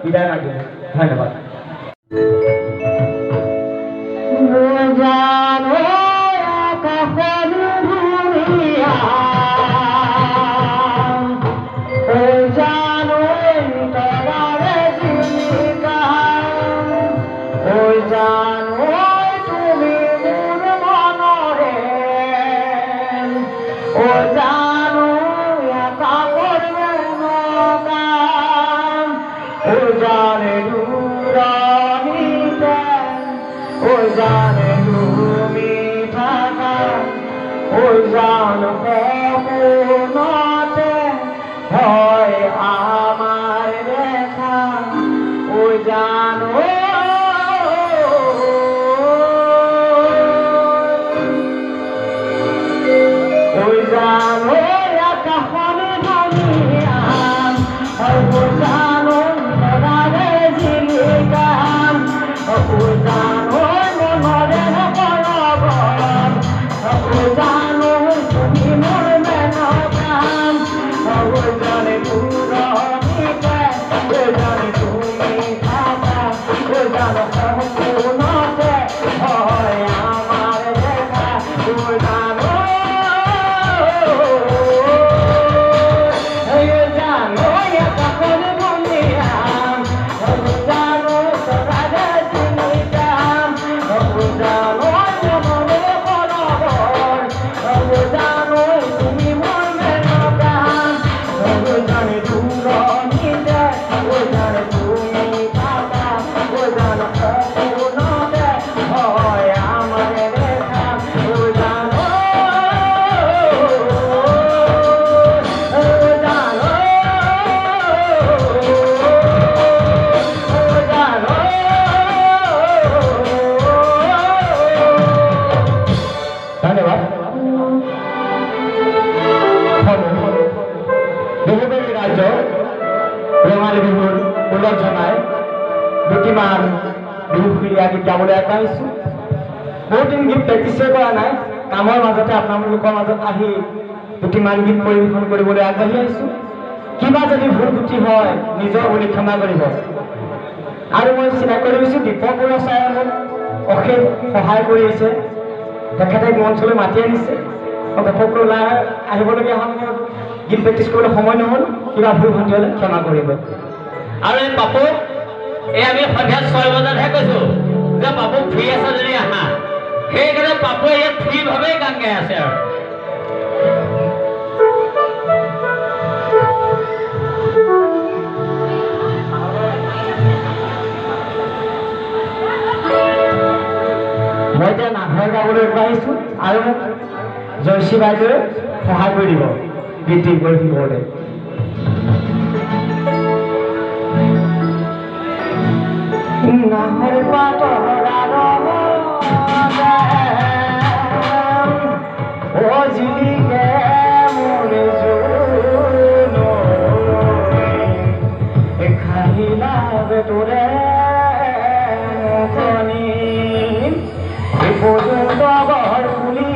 বিদায় মাগিব ধন্যবাদ। We're gonna কেইটামান বিহুসুৰীয়া গীত গাবলৈ আগবাঢ়িছোঁ বহুত দিন গীত প্ৰেক্টিছে কৰা নাই কামৰ মাজতে আপোনালোকৰ মাজত আহি দুটিমান গীত পৰিৱেশন কৰিবলৈ আগবাঢ়ি আহিছোঁ কিবা যদি ভুল ত্ৰুটি হয় নিজৰ বুলি ক্ষমা কৰিব আৰু মই চিনাকি কৰি দিছোঁ দীপক বৰুৱা ছাৰে মোক অশেষ সহায় কৰি আহিছে তেখেতে মঞ্চলৈ মাতি আনিছে মই ঘপককৈ ওলাই আহিবলগীয়া হ'ল মোৰ গীত প্ৰেক্টিছ কৰিবলৈ সময় নহ'ল কিবা ভুল ভ্ৰান্তি হ'লে ক্ষমা কৰিব আৰু এই পাপু এই আমি সন্ধিয়া 6 বজাতহে কৈছোঁ যে পাপু ফ্ৰী আছে যদি আহা সেইকাৰণে পাপুৱে ইয়াত ফ্ৰীভাৱেই গান গাই আছে আৰু মই এতিয়া নাঘৰ গাবলৈ আগবাঢ়িছোঁ আৰু মোক জয়শ্ৰী বাইদেৱে সহায় কৰি দিব গীতটি পৰিৱেশন কৰোঁতে নাহৰ পাতৰ ও জিলিকে মোৰ জোৰ খাহিলা বেতৰে মুখনি পৰ্যন্ত ঘৰ পুলি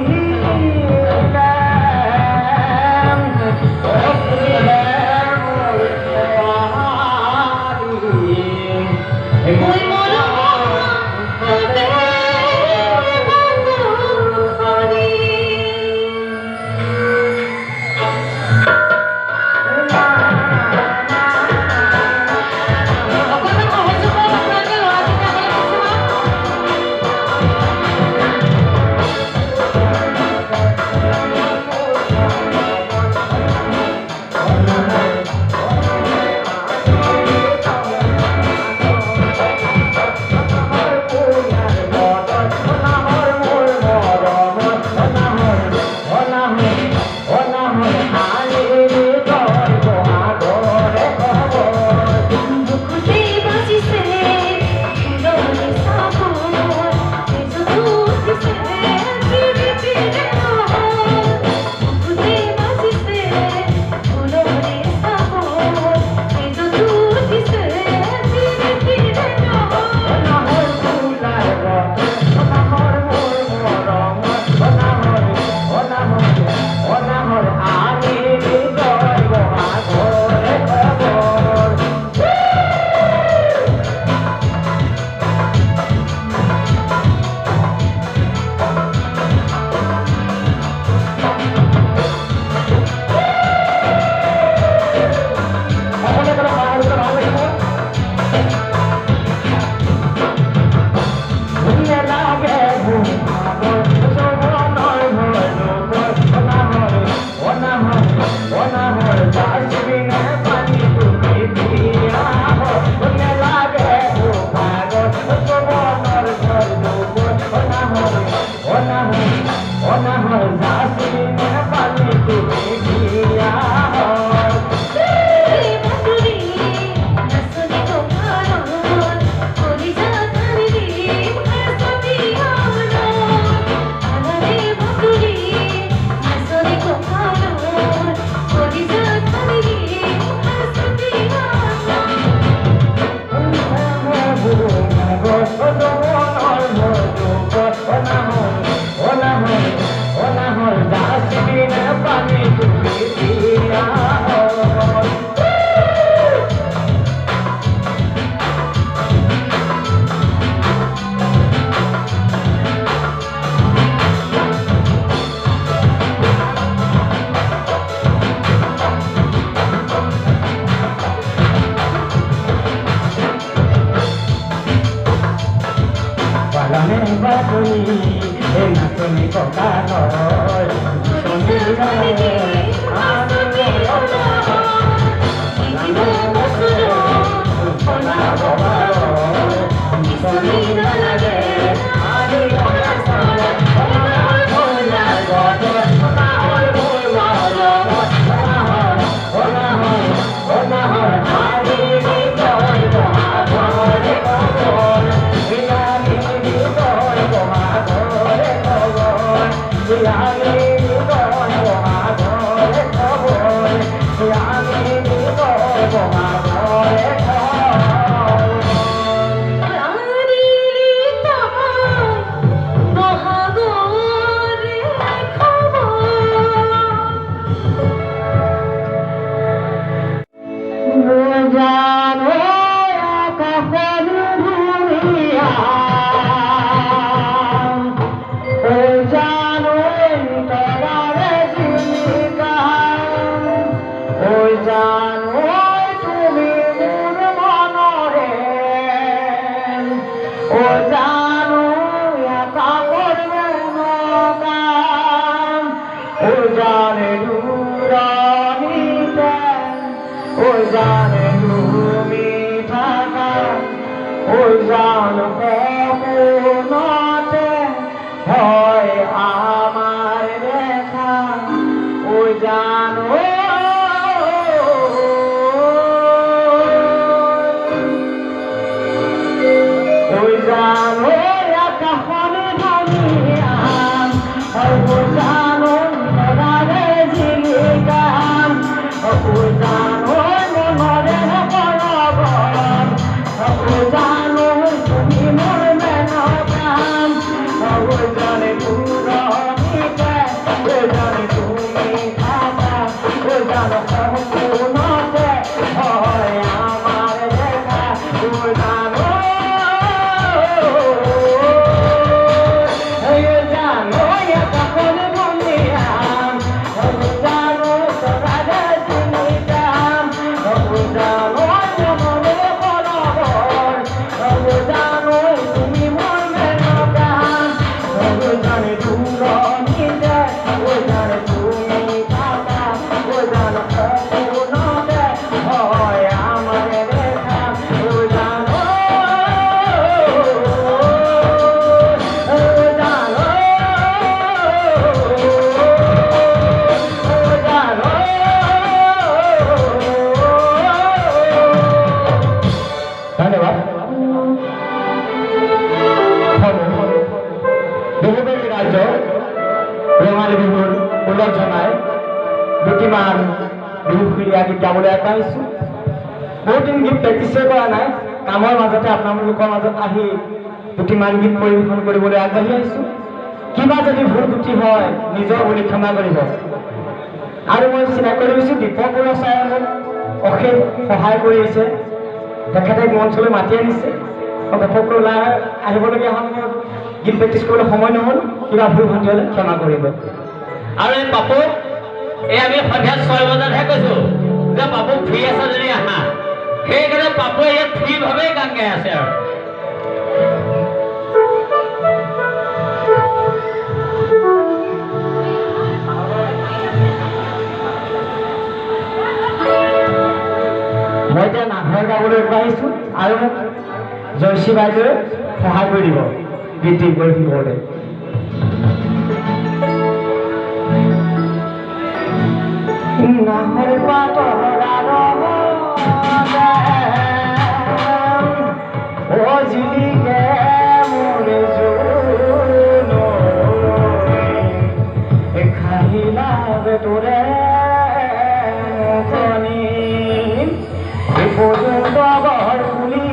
প্ৰতিমান বিহুফুলীয়া গীত গাবলৈ আগবাঢ়িছোঁ। বহুত দিন গীত প্ৰেক্টিছে কৰা নাই, কামৰ মাজতে আপোনালোকৰ মাজত আহি প্ৰতিমান গীত পৰিৱেশন কৰিবলৈ আগবাঢ়ি আহিছোঁ। কিবা যদি ভুল ত্ৰুটি হয় নিজৰ বুলি ক্ষমা কৰিব। আৰু মই চিনাকি কৰি দিছোঁ দীপক বৰুৱা ছাৰে মোক অশেষ সহায় কৰি আহিছে, তেখেতে মঞ্চলৈ মাতি আনিছে। ঘপককৈ ওলাই আহিবলগীয়া হ'ল, মোৰ গীত প্ৰেক্টিছ কৰিবলৈ সময় নহ'ল, কিবা ভুল ভ্ৰান্তি হ'লে ক্ষমা কৰিব। আৰু এই পাপু এই আমি সন্ধিয়া 6 বজাতহে কৈছো যে পাপু ফ্ৰী আছে যদি আহা। সেইকাৰণে পাপুৱে ইয়াত ফ্ৰীভাৱেই গান গাই আছে। আৰু মই এতিয়া নাঘৰ গাবলৈ আগবাঢ়িছোঁ আৰু মোক জয়শ্ৰী বাইদেৱে সহায় কৰি দিব গীত পৰিৱেশন কৰোঁতে। নাহৰ পাতৰ জিলিকে মোৰ জোৰ খাহিলা বেতৰে পৰ্যন্ত ঘৰ খুলি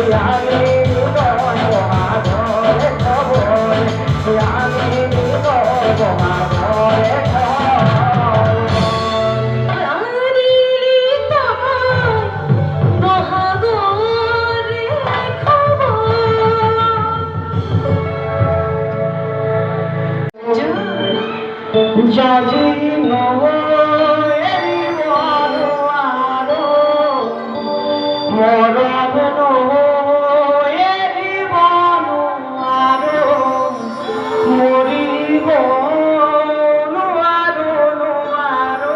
Yeah. জাজি এৰিব নোৱাৰো মৰম এৰিব নোৱাৰো মৰিব নোৱাৰো নোৱাৰো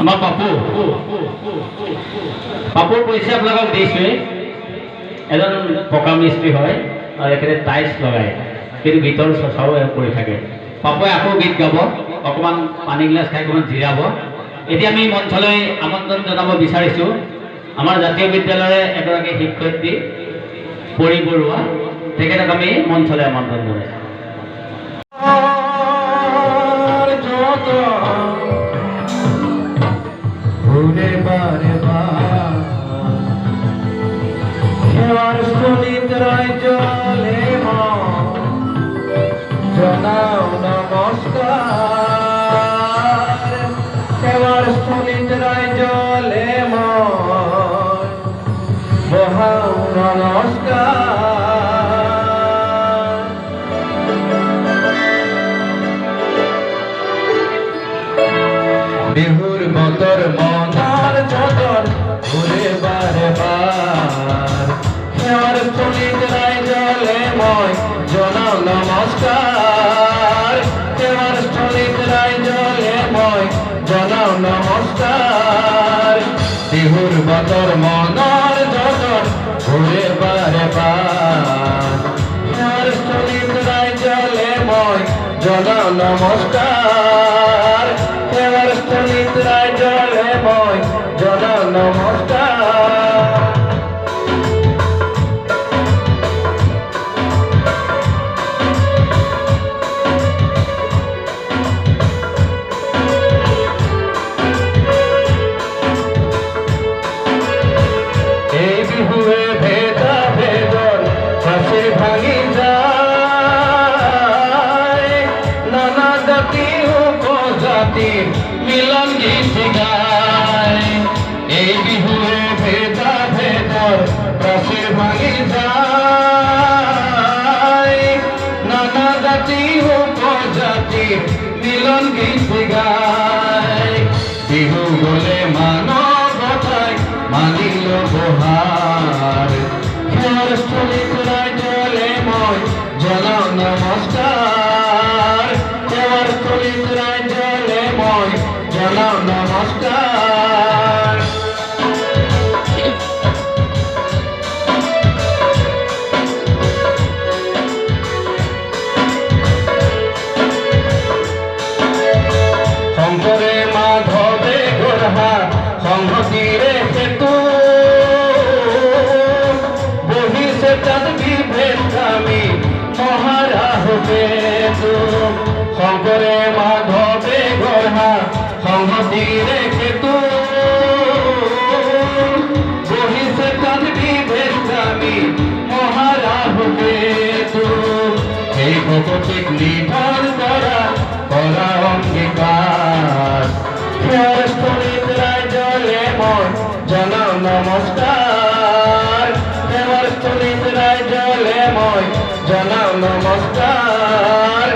আমাৰ পাপুৰ পৰিচয় আপোনালোকক দিছোঁৱেই। এজন পকা মিস্ত্ৰী হয় আৰু এখেতে টাইলছ লগায়, কিন্তু গীতৰ চৰ্চাও কৰি থাকে। পাপুৱে আকৌ গীত গাব, অকণমান পানী গিলাচ খাই অকণমান জিৰাব। এতিয়া আমি মঞ্চলৈ আমন্ত্ৰণ জনাব বিচাৰিছোঁ আমাৰ জাতীয় বিদ্যালয়ৰে এগৰাকী শিক্ষয়িত্ৰী পৰি বৰুৱা, তেখেতক আমি মঞ্চলৈ আমন্ত্ৰণ জনাইছোঁ। জনাও নমস্কার, সেবার স্থলিত জলে বহাও নমস্কার। বিহুর বতর মনার চদর ঘুরে বারে বার, সেবার স্থলিত জলে জনাও নমস্কার, সেবার স্থলিত জলে জনাও নমস্কার। বিহুর বতর মনার চদর ঘুরে বারে বার, সেবার স্থলিত জলে জনাও নমস্কার, সেবার স্থলিত জলে জনাও নমস্কার। ভাঙি যায় নানা জাতি উপজাতি মিলন গীত গায়। এই বিহুয়ে ভেদা ভেদর রসের ভাঙি যায় নানা জাতি উপজাতি মিলন গীত গায়। বিহু বলে মানবতায় মানিল বহার, সেবার স্থলিত জলে জনাও নমস্কার, সেবার স্থলিত জলে জনাও নমস্কার। শঙ্করে মাধবে গোরহা সংহতিরে সেতু, বহিছে চাঁদ বিভেদকামী মহারা হবে তু। শঙ্করে মাধবে গোরহা সংহতিরে সেতু, বহিছে চাঁদ বিভেদকামী মহারা হবে তু। এই ভগতিক নিধন করা অঙ্গীকার, সেবার স্থলিত জলে জনাও নমস্কার, সেবার স্থলিত জলে জনাও নমস্কার।